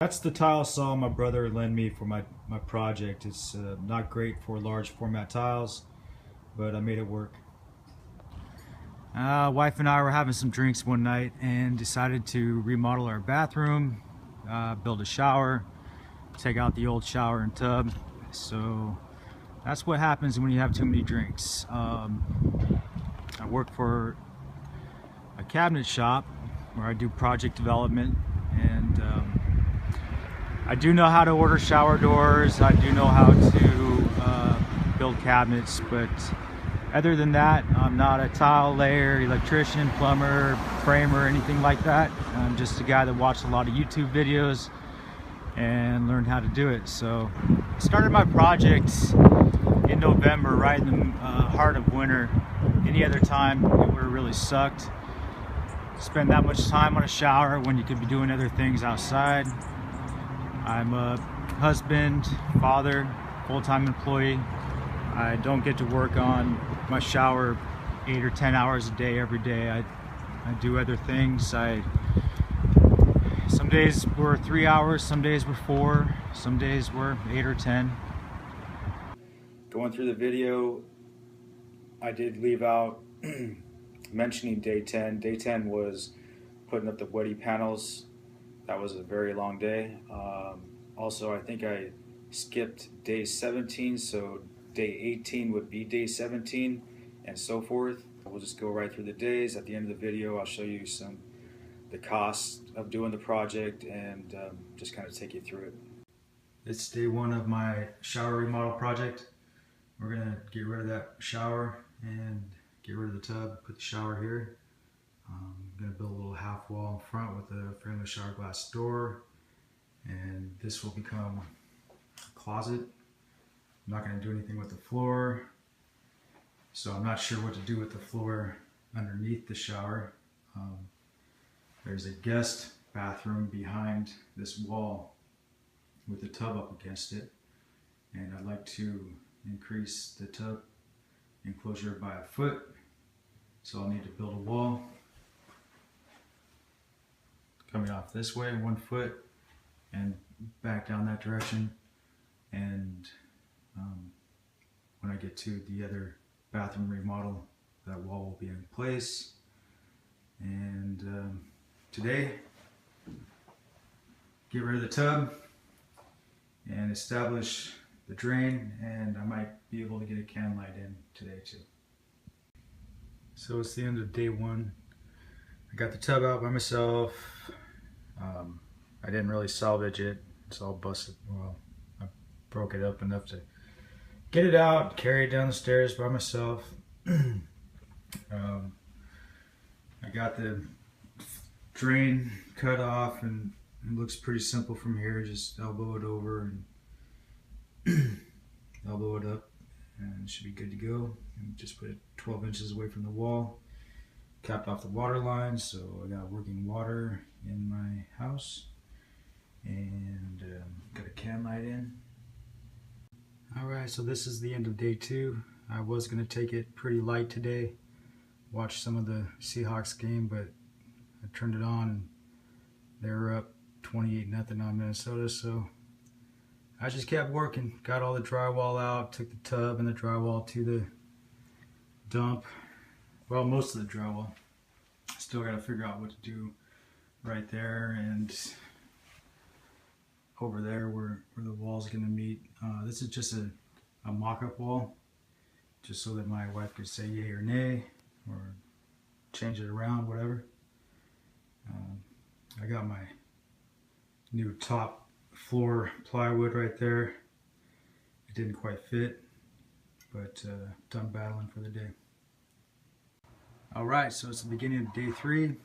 That's the tile saw my brother lent me for my project. It's not great for large format tiles, but I made it work. Wife and I were having some drinks one night and decided to remodel our bathroom, build a shower, take out the old shower and tub. So that's what happens when you have too many drinks. I work for a cabinet shop where I do project development, and I do know how to order shower doors. I do know how to build cabinets, but other than that, I'm not a tile layer, electrician, plumber, framer, anything like that. I'm just a guy that watched a lot of YouTube videos and learned how to do it. So I started my project in November, right in the heart of winter. Any other time it would have really sucked. Spend that much time on a shower when you could be doing other things outside. I'm a husband, father, full-time employee. I don't get to work on my shower 8 or 10 hours a day every day. I do other things. Some days were 3 hours, some days were 4, some days were 8 or 10. Going through the video, I did leave out mentioning day 10. Day 10 was putting up the Wedi panels. That was a very long day. Also, I think I skipped day 17, so day 18 would be day 17, and so forth. We'll just go right through the days. At the end of the video, I'll show you the cost of doing the project and just kind of take you through it. It's day 1 of my shower remodel project. We're gonna get rid of that shower and get rid of the tub, put the shower here. I'm going to build a little half wall in front with a frameless shower glass door, and this will become a closet. I'm not going to do anything with the floor, so I'm not sure what to do with the floor underneath the shower. There's a guest bathroom behind this wall with the tub up against it, and I'd like to increase the tub enclosure by 1 foot, so I'll need to build a wall coming off this way 1 foot and back down that direction, and when I get to the other bathroom remodel, that wall will be in place. And today, get rid of the tub and establish the drain, and I might be able to get a can light in today too. So it's the end of day 1. I got the tub out by myself. I didn't really salvage it. It's all busted. Well, I broke it up enough to get it out, carry it down the stairs by myself. I got the drain cut off, and it looks pretty simple from here. Just elbow it over and elbow it up, and it should be good to go. And just put it 12 inches away from the wall. Capped off the water line, so I got working water in my house, and got a can light in. Alright, so this is the end of day 2. I was going to take it pretty light today, watch some of the Seahawks game, but I turned it on and they were up 28-0 on Minnesota, so I just kept working. Got all the drywall out, took the tub and the drywall to the dump. Well, most of the drywall. Still got to figure out what to do right there and over there where the wall's going to meet. This is just a mock-up wall, just so that my wife could say yay or nay, or change it around, whatever. I got my new top floor plywood right there. It didn't quite fit, but done battling for the day. Alright, so it's the beginning of day 3.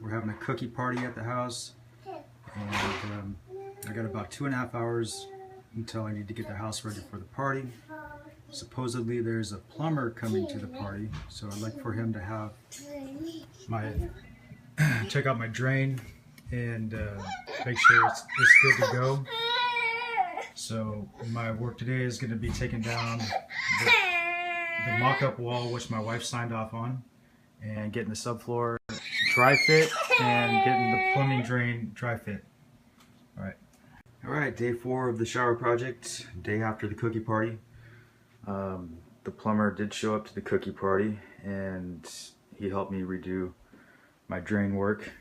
We're having a cookie party at the house, and I got about 2.5 hours until I need to get the house ready for the party. Supposedly there's a plumber coming to the party, so I'd like for him to have check out my drain and make sure it's good to go. So my work today is going to be taking down the mock-up wall, which my wife signed off on, and getting the subfloor dry fit and getting the plumbing drain dry fit. All right. Alright, day 4 of the shower project, day after the cookie party. The plumber did show up to the cookie party and he helped me redo my drain work.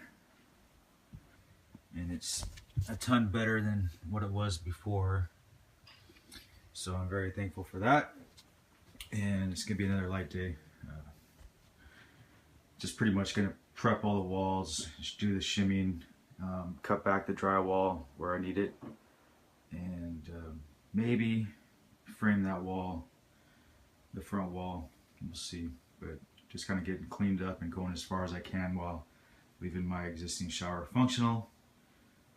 And it's a ton better than what it was before. So I'm very thankful for that. And it's going to be another light day. Just pretty much going to prep all the walls, just do the shimming, cut back the drywall where I need it, and maybe frame that wall, the front wall. We'll see, but just kind of getting cleaned up and going as far as I can while leaving my existing shower functional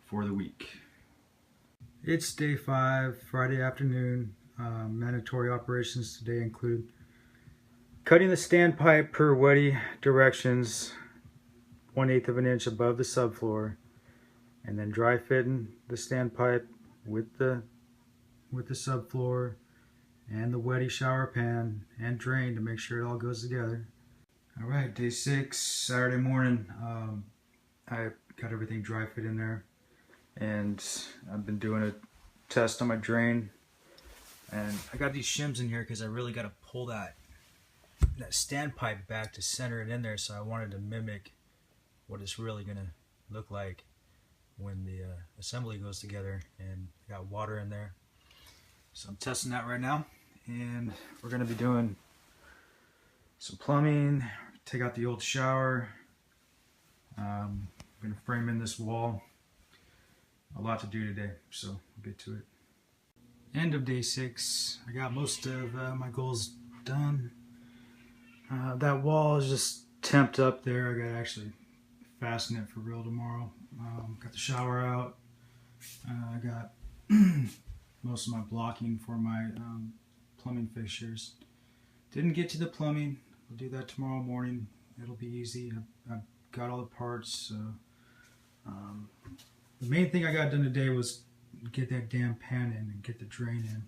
for the week. It's day 5, Friday afternoon. Mandatory operations today include cutting the standpipe per Wedi directions 1/8 of an inch above the subfloor, and then dry fitting the standpipe with the subfloor and the Wedi shower pan and drain to make sure it all goes together. All right, day 6, Saturday morning. I got everything dry fit in there, and I've been doing a test on my drain, and I got these shims in here because I really got to pull that standpipe back to center it in there, so I wanted to mimic what it's really gonna look like when the assembly goes together. And I got water in there, so I'm testing that right now. And we're gonna be doing some plumbing, take out the old shower. I'm gonna frame in this wall. A lot to do today, so we'll get to it. End of day 6. I got most of my goals done. That wall is just temped up there. I gotta actually fasten it for real tomorrow. Got the shower out. I got most of my blocking for my plumbing fixtures. Didn't get to the plumbing. I'll do that tomorrow morning. It'll be easy. I've got all the parts. The main thing I got done today was get that damn pan in and get the drain in.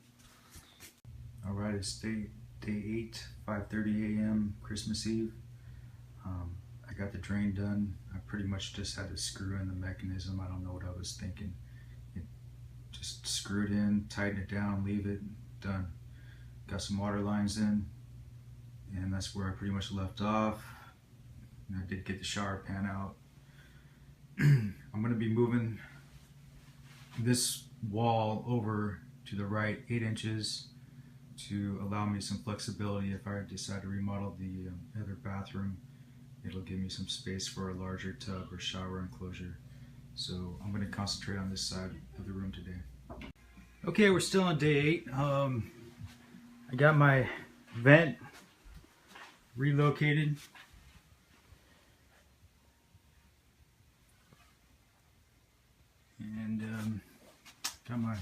Alright, it's day 8, 5:30 a.m. Christmas Eve. I got the drain done. I pretty much just had to screw in the mechanism. I don't know what I was thinking. Just screw it in, tighten it down, leave it, done. Got some water lines in, and that's where I pretty much left off. And I did get the shower pan out. I'm going to be moving this wall over to the right 8 inches to allow me some flexibility if I decide to remodel the other bathroom. It'll give me some space for a larger tub or shower enclosure. So I'm going to concentrate on this side of the room today. Okay, we're still on day 8. I got my vent relocated. And got my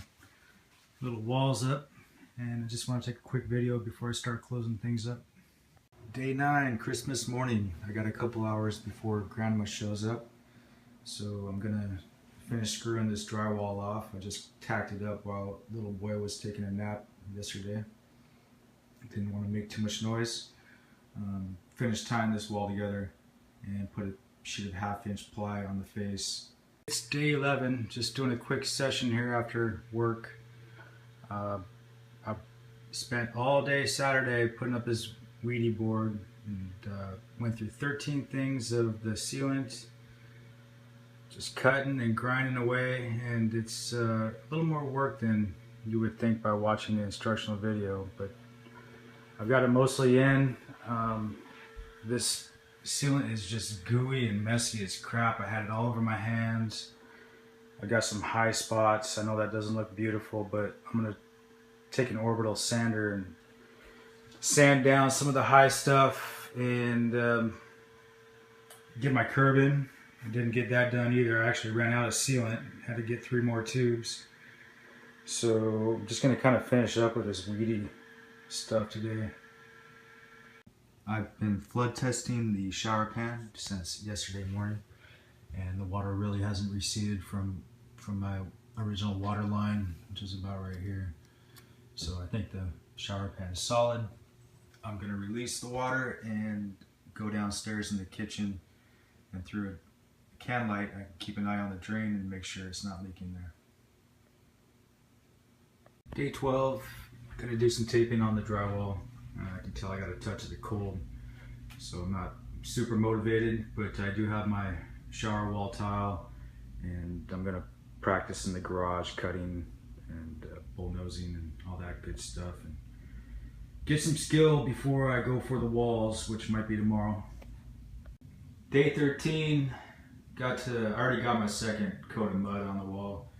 little walls up. And I just want to take a quick video before I start closing things up. Day 9, Christmas morning. I got a couple hours before Grandma shows up. So I'm gonna finish screwing this drywall off. I just tacked it up while little boy was taking a nap yesterday. Didn't want to make too much noise. Finished tying this wall together and put a sheet of 1/2 inch ply on the face. It's day 11, just doing a quick session here after work. I spent all day Saturday putting up this Wedi board and went through 13 things of the sealant, just cutting and grinding away, and it's a little more work than you would think by watching the instructional video, but I've got it mostly in. This sealant is just gooey and messy as crap. I had it all over my hands. I got some high spots. I know that doesn't look beautiful, but I'm gonna take an orbital sander and sand down some of the high stuff and get my curb in. I didn't get that done either. I actually ran out of sealant. Had to get 3 more tubes. So I'm just gonna kind of finish up with this Wedi stuff today. I've been flood testing the shower pan since yesterday morning, and the water really hasn't receded from my original water line, which is about right here. So I think the shower pan is solid. I'm gonna release the water and go downstairs in the kitchen, and through a can light I can keep an eye on the drain and make sure it's not leaking there. Day 12, gonna do some taping on the drywall. I can tell I got a touch of the cold, so I'm not super motivated, but I do have my shower wall tile, and I'm gonna practice in the garage cutting and bullnosing and all that good stuff, and get some skill before I go for the walls, which might be tomorrow. Day 13, I already got my second coat of mud on the wall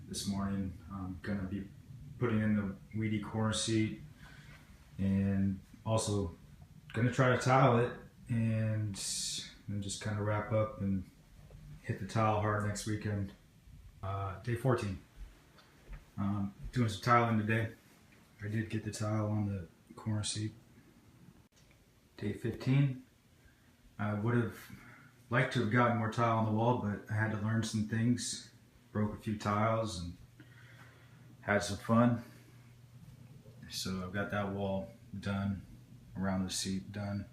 this morning. I'm gonna be putting in the Wedi corner seat, and also gonna try to tile it, and then just kind of wrap up and hit the tile hard next weekend. Day 14, doing some tiling today. I did get the tile on the corner seat. Day 15, I would have liked to have gotten more tile on the wall, but I had to learn some things, broke a few tiles and had some fun. So I've got that wall done, around the seat done,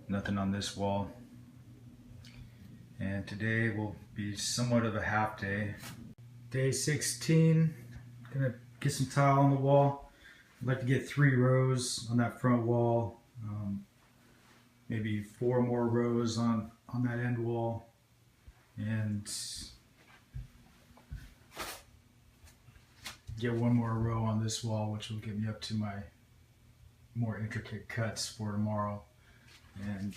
nothing on this wall. And today will be somewhat of a half day. Day 16, gonna get some tile on the wall. I'd like to get 3 rows on that front wall, maybe 4 more rows on that end wall, and get 1 more row on this wall, which will get me up to my more intricate cuts for tomorrow. And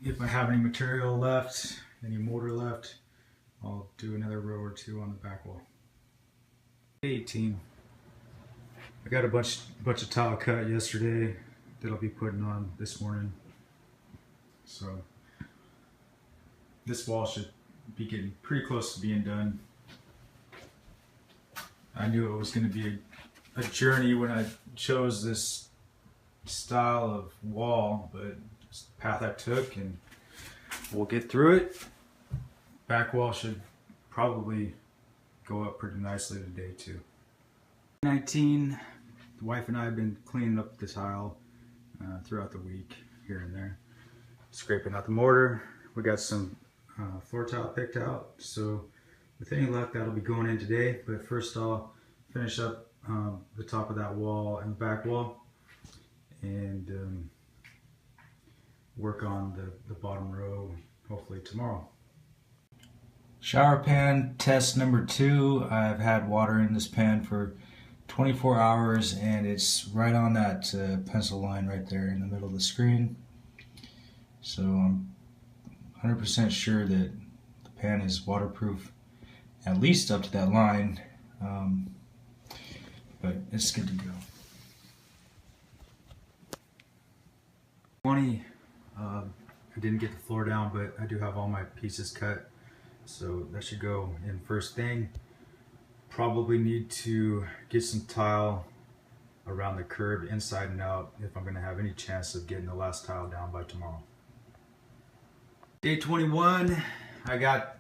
if I have any material left, any mortar left, I'll do another row or 2 on the back wall. Day 18, I got a bunch of tile cut yesterday that I'll be putting on this morning. So this wall should be getting pretty close to being done. I knew it was going to be a journey when I chose this style of wall, but it's the path I took, and we'll get through it. Back wall should probably go up pretty nicely today too. 19, the wife and I have been cleaning up the tile throughout the week, here and there, scraping out the mortar. We got some floor tile picked out, so with any luck that'll be going in today. But first I'll finish up the top of that wall and the back wall, and work on the bottom row hopefully tomorrow. Shower pan test number 2. I've had water in this pan for 24 hours, and it's right on that pencil line right there in the middle of the screen. So I'm 100% sure that the pan is waterproof, at least up to that line, but it's good to go. 20, I didn't get the floor down, but I do have all my pieces cut, so that should go in first thing. Probably need to get some tile around the curb inside and out if I'm going to have any chance of getting the last tile down by tomorrow. Day 21, I got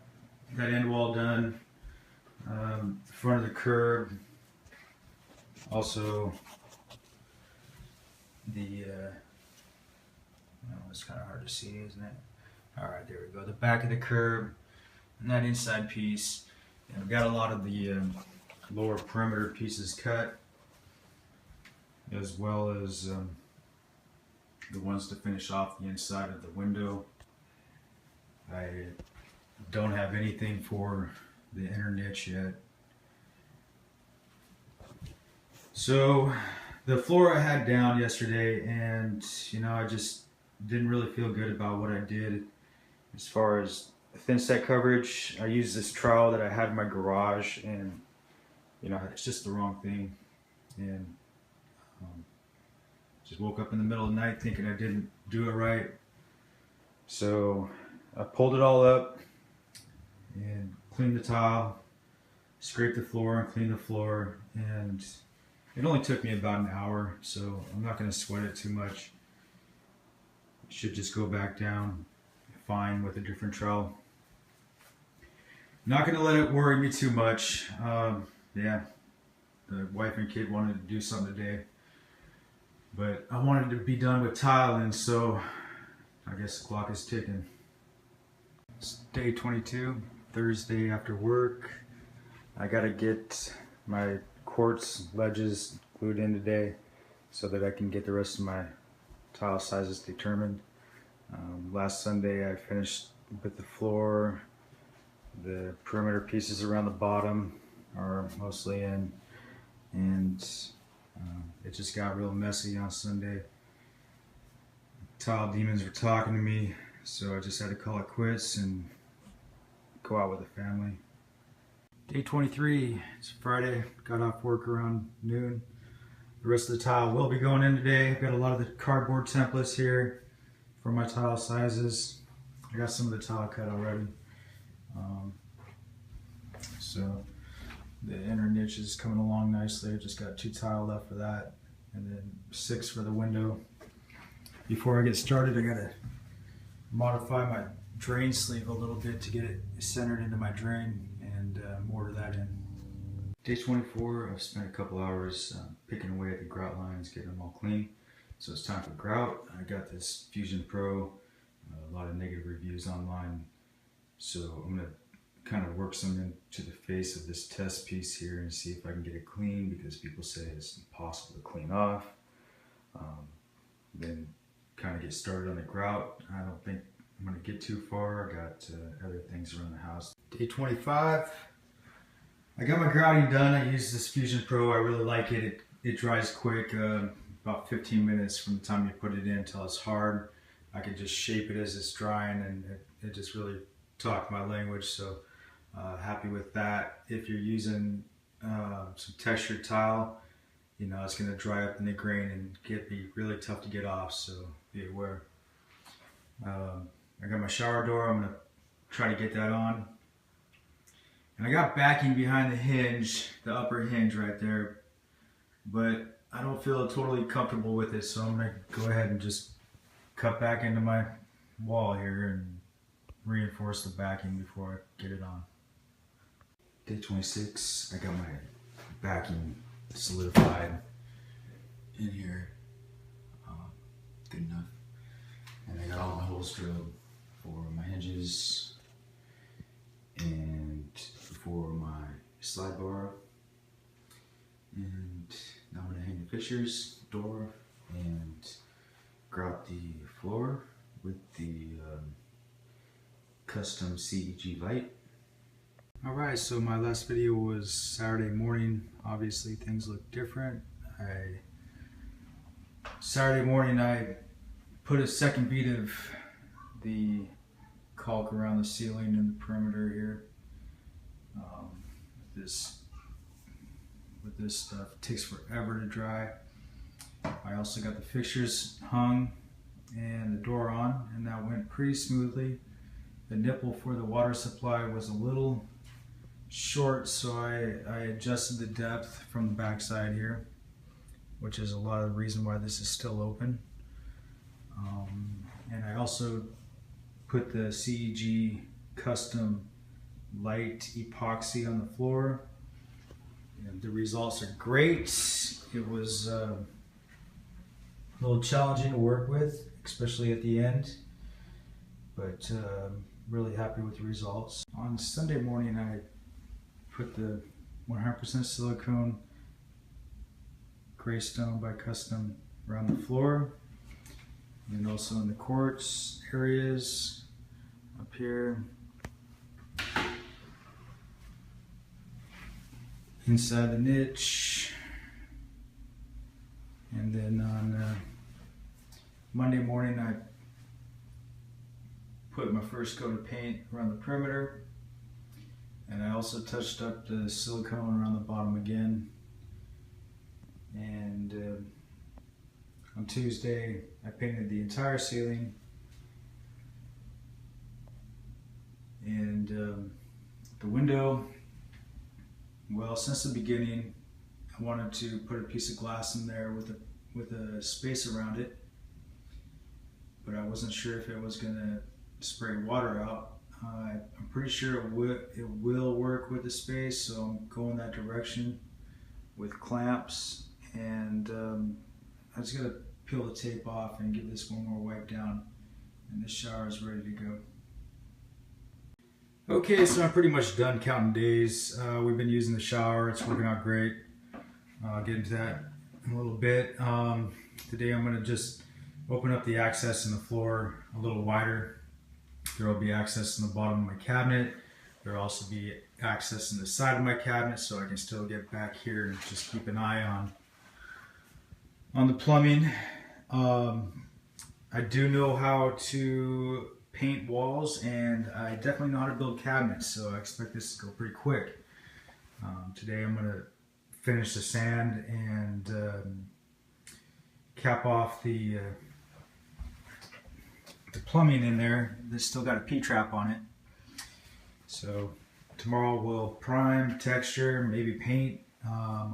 that end wall done, front of the curb, also the, it's kind of hard to see, isn't it? Alright, there we go, the back of the curb, and that inside piece. And I've got a lot of the lower perimeter pieces cut, as well as the ones to finish off the inside of the window. I don't have anything for the inner niche yet. So the floor I had down yesterday, and I just didn't really feel good about what I did as far as thin set coverage. I used this trowel that I had in my garage, and it's just the wrong thing, and just woke up in the middle of the night thinking I didn't do it right. So I pulled it all up and cleaned the tile, scraped the floor and cleaned the floor, and it only took me about an hour, so I'm not going to sweat it too much. It should just go back down fine with a different trowel. Not going to let it worry me too much. Yeah, the wife and kid wanted to do something today, but I wanted to be done with tiling, so I guess the clock is ticking. It's day 22, Thursday after work. I got to get my quartz ledges glued in today so that I can get the rest of my tile sizes determined. Last Sunday I finished with the floor. The perimeter pieces around the bottom are mostly in, and it just got real messy on Sunday. Tile demons were talking to me, so I just had to call it quits and go out with the family. Day 23, it's Friday, got off work around noon. The rest of the tile will be going in today. I've got a lot of the cardboard templates here for my tile sizes. I got some of the tile cut already. So the inner niche is coming along nicely. I just got 2 tile left for that, and then 6 for the window. Before I get started, I gotta modify my drain sleeve a little bit to get it centered into my drain and mortar that in. Day 24, I've spent a couple hours picking away at the grout lines, getting them all clean. So it's time for grout. I got this Fusion Pro, a lot of negative reviews online. So I'm gonna kind of work some into the face of this test piece here and see if I can get it clean, because people say it's impossible to clean off. Then kind of get started on the grout. I don't think I'm gonna get too far. I got other things around the house. Day 25, I got my grouting done. I use this Fusion Pro. I really like it. It dries quick, about 15 minutes from the time you put it in until it's hard. I can just shape it as it's drying, and it just really talked my language. So happy with that. If you're using some textured tile, you know, it's going to dry up in the grain and be really tough to get off, so be aware. I got my shower door. I'm going to try to get that on. And I got backing behind the hinge, the upper hinge right there, but I don't feel totally comfortable with it, so I'm going to go ahead and just cut back into my wall here and reinforce the backing before I get it on. Day 26, I got my backing solidified in here, good enough, and I got all my holes drilled for my hinges and for my slide bar, and now I'm going to hang the fixtures, door, and grout the floor with the custom CEG light. Alright, so my last video was Saturday morning. Obviously things look different. Saturday morning I put a second bead of the caulk around the ceiling and the perimeter here. With this stuff, it takes forever to dry. I also got the fixtures hung and the door on, and that went pretty smoothly. The nipple for the water supply was a little short, so I adjusted the depth from the back side here, which is a lot of the reason why this is still open. And I also put the CEG custom light epoxy on the floor, and the results are great. It was a little challenging to work with, especially at the end, but really happy with the results. On Sunday morning I put the 100% silicone gray stone by custom around the floor, and also in the quartz areas up here, inside the niche, and then on Monday morning I put my first coat of paint around the perimeter, and I also touched up the silicone around the bottom again. And on Tuesday I painted the entire ceiling, and the window, well, since the beginning I wanted to put a piece of glass in there with a space around it, but I wasn't sure if it was going to spray water out. I'm pretty sure it will work with the space, so I'm going that direction with clamps, and I'm just going to peel the tape off and give this one more wipe down, and this shower is ready to go. Okay, so I'm pretty much done counting days. We've been using the shower, it's working out great. I'll get into that in a little bit. Today I'm going to just open up the access in the floor a little wider. There will be access in the bottom of my cabinet. There will also be access in the side of my cabinet, so I can still get back here and just keep an eye on the plumbing. I do know how to paint walls, and I definitely know how to build cabinets, so I expect this to go pretty quick. Today I'm going to finish the sand and cap off the plumbing in there. This still got a P-trap on it. So tomorrow we'll prime, texture, maybe paint.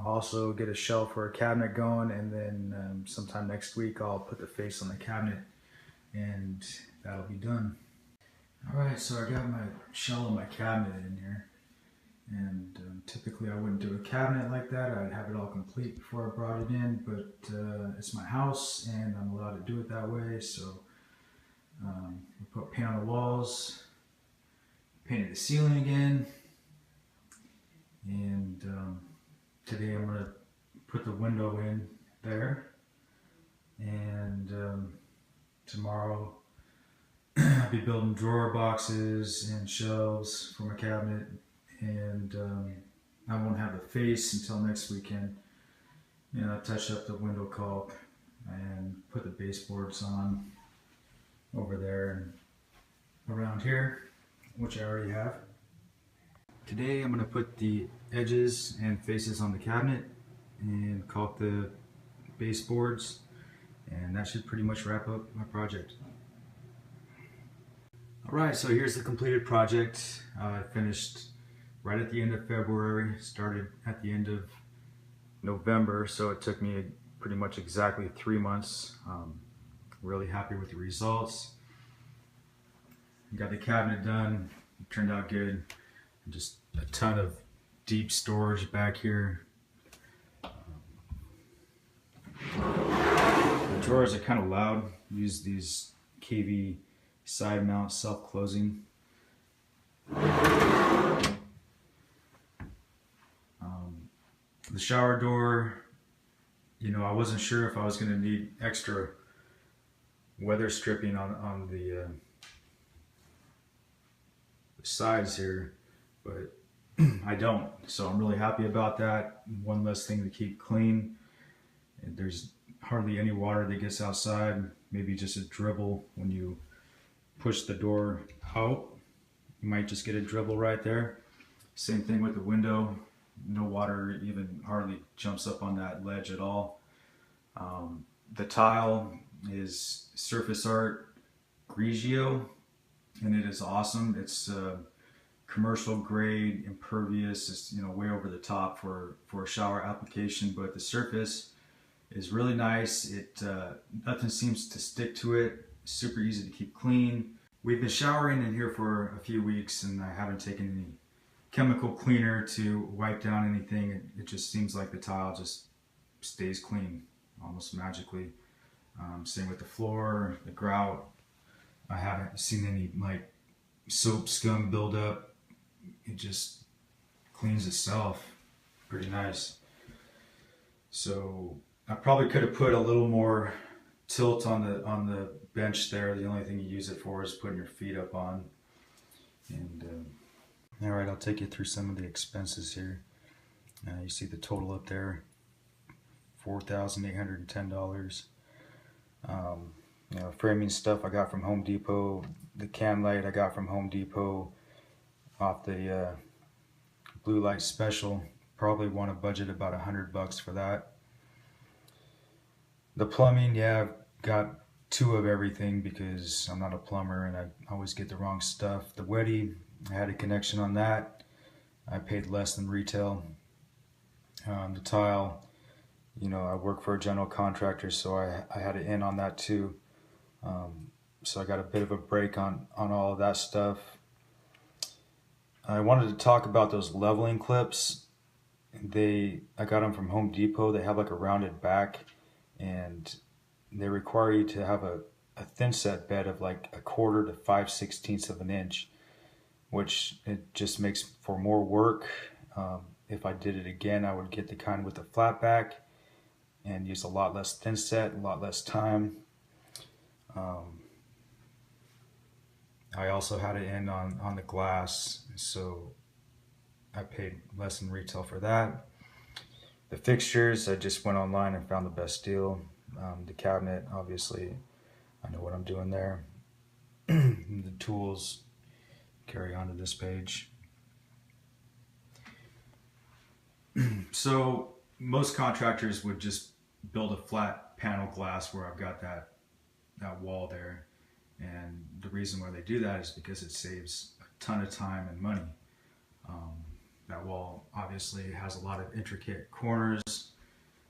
Also get a shelf or a cabinet going, and then sometime next week I'll put the face on the cabinet and that'll be done. Alright, so I got my shell of my cabinet in here, and typically I wouldn't do a cabinet like that. I'd have it all complete before I brought it in, but it's my house and I'm allowed to do it that way. So we put paint on the walls, painted the ceiling again, and today I'm going to put the window in there, and tomorrow I'll be building drawer boxes and shelves for my cabinet, and I won't have the face until next weekend. You know, touch up the window caulk and put the baseboards on over there and around here, which I already have. Today I'm going to put the edges and faces on the cabinet and caulk the baseboards, and that should pretty much wrap up my project. Alright, so here's the completed project. I finished right at the end of February, started at the end of November, so it took me pretty much exactly 3 months. Really happy with the results. Got the cabinet done, it turned out good. Just a ton of deep storage back here. The drawers are kind of loud. Use these KV side mount self-closing. The shower door, you know, I wasn't sure if I was going to need extra weather stripping on the sides here, but I don't, so I'm really happy about that. One less thing to keep clean. And there's hardly any water that gets outside, maybe just a dribble when you push the door out. You might just get a dribble right there. Same thing with the window. No water even hardly jumps up on that ledge at all. The tile is Surface Art Grigio, and it is awesome. It's commercial grade, impervious. It's, you know, way over the top for a shower application, but the surface is really nice. It nothing seems to stick to it. Super easy to keep clean. We've been showering in here for a few weeks, and I haven't taken any chemical cleaner to wipe down anything. It just seems like the tile just stays clean almost magically. Same with the floor, the grout. I haven't seen any like soap scum build up. It just cleans itself. Pretty nice. So I probably could have put a little more tilt on the bench there. The only thing you use it for is putting your feet up on. And all right, I'll take you through some of the expenses here. You see the total up there, $4,810. You know, framing stuff I got from Home Depot. The can light I got from Home Depot off the blue light special. Probably want to budget about $100 for that. The plumbing, yeah, I've got 2 of everything because I'm not a plumber and I always get the wrong stuff. The Wedi, I had a connection on that. I paid less than retail. The tile, you know, I work for a general contractor, so I had an in on that too. So I got a bit of a break on all of that stuff. I wanted to talk about those leveling clips. I got them from Home Depot. They have like a rounded back, and they require you to have a thin set bed of like 1/4 to 5/16 of an inch, which it just makes for more work. if I did it again, I would get the kind with the flat back and use a lot less thin set, a lot less time. I also had it in on the glass, so I paid less than retail for that. The fixtures, I just went online and found the best deal. The cabinet, obviously, I know what I'm doing there. The tools carry on to this page. So most contractors would just build a flat panel glass where I've got that wall there. And the reason why they do that is because it saves a ton of time and money. That wall obviously has a lot of intricate corners,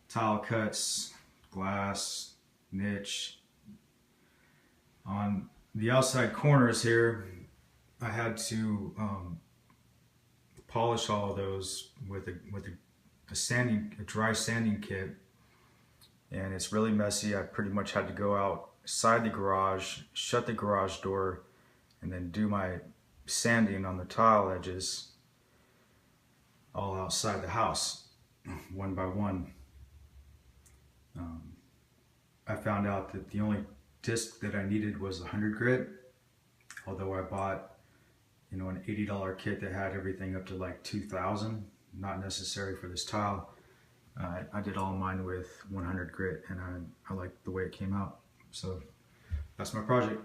tile cuts, glass, niche. On the outside corners here, I had to polish all of those with a dry sanding kit, and it's really messy. I pretty much had to go outside the garage, shut the garage door, and then do my sanding on the tile edges all outside the house, one by one. I found out that the only disc that I needed was 100 grit, although I bought an $80 kit that had everything up to like 2,000, not necessary for this tile. I did all mine with 100 grit, and I like the way it came out. So that's my project.